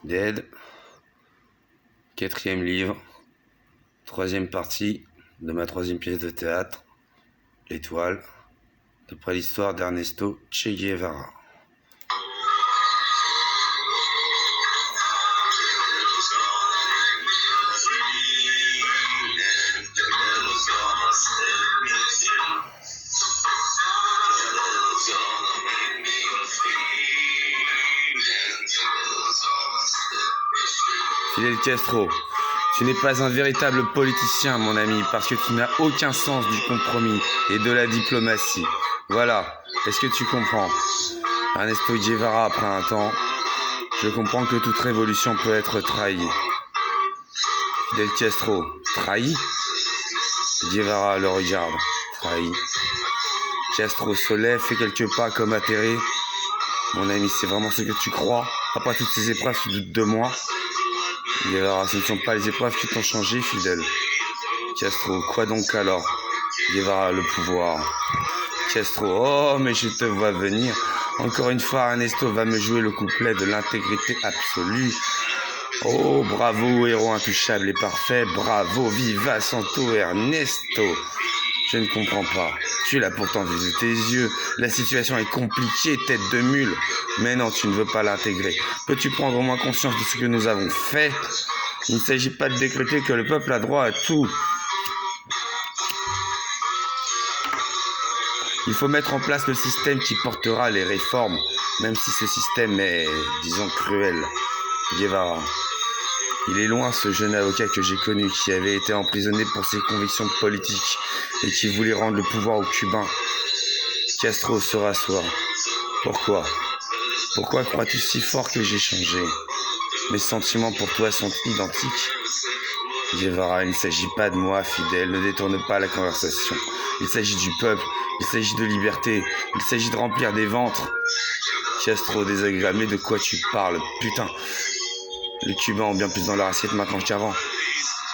Dead, quatrième livre, troisième partie de ma troisième pièce de théâtre, L'Étoile, d'après l'histoire d'Ernesto Che Guevara. Fidel Castro, tu n'es pas un véritable politicien, mon ami, parce que tu n'as aucun sens du compromis et de la diplomatie. Voilà, est-ce que tu comprends? Ernesto Guevara, après un temps, je comprends que toute révolution peut être trahie. Fidel Castro, trahi? Guevara le regarde, trahi. Castro se lève, fait quelques pas comme atterré. Mon ami, c'est vraiment ce que tu crois? Après toutes ces épreuves, tu doutes de moi? Guevara, ce ne sont pas les épreuves qui t'ont changé, Fidel. Castro, quoi donc alors? Guevara, le pouvoir. Castro, oh, mais je te vois venir. Encore une fois, Ernesto va me jouer le couplet de l'intégrité absolue. Oh, bravo, héros intouchable et parfait. Bravo, viva Santo Ernesto. Je ne comprends pas. Tu l'as pourtant vu de tes yeux. La situation est compliquée, tête de mule. Mais non, tu ne veux pas l'intégrer. Peux-tu prendre au moins conscience de ce que nous avons fait? Il ne s'agit pas de décréter que le peuple a droit à tout. Il faut mettre en place le système qui portera les réformes, même si ce système est, disons, cruel. Guevara. Il est loin ce jeune avocat que j'ai connu, qui avait été emprisonné pour ses convictions politiques et qui voulait rendre le pouvoir aux Cubains. Castro se rassoit. Pourquoi? Pourquoi crois-tu si fort que j'ai changé? Mes sentiments pour toi sont identiques. Guevara, il ne s'agit pas de moi, Fidel, ne détourne pas la conversation. Il s'agit du peuple, il s'agit de liberté, il s'agit de remplir des ventres. Castro, désagréable, mais de quoi tu parles? Putain, les Cubains ont bien plus dans leur assiette maintenant qu'avant.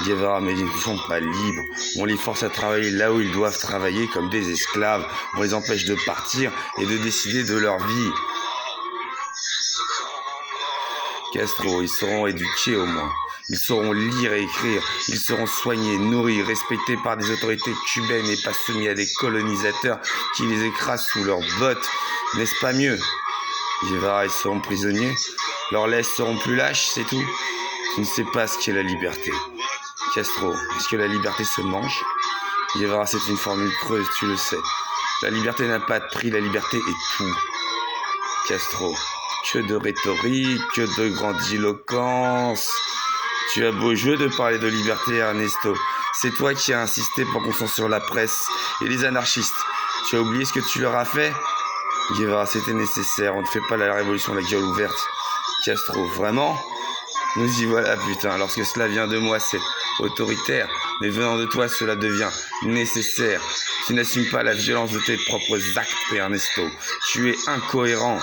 Guevara, mais ils ne sont pas libres. On les force à travailler là où ils doivent travailler comme des esclaves. On les empêche de partir et de décider de leur vie. Castro, ils seront éduqués au moins. Ils sauront lire et écrire. Ils seront soignés, nourris, respectés par des autorités cubaines et pas soumis à des colonisateurs qui les écrasent sous leurs bottes. N'est-ce pas mieux? Guevara, ils seront prisonniers. Leurs laisses seront plus lâches, c'est tout. Tu ne sais pas ce qu'est la liberté. Castro, est-ce que la liberté se mange? Guevara, c'est une formule creuse, tu le sais. La liberté n'a pas de prix, la liberté est tout. Castro, que de rhétorique, que de grandiloquence. Tu as beau jeu de parler de liberté, Ernesto. C'est toi qui as insisté pour qu'on censure la presse et les anarchistes. Tu as oublié ce que tu leur as fait? Guevara, c'était nécessaire, on ne fait pas la révolution la gueule ouverte. Castro, vraiment? Nous y voilà, putain, lorsque cela vient de moi, c'est autoritaire, mais venant de toi, cela devient nécessaire. Tu n'assumes pas la violence de tes propres actes, Ernesto. Tu es incohérent.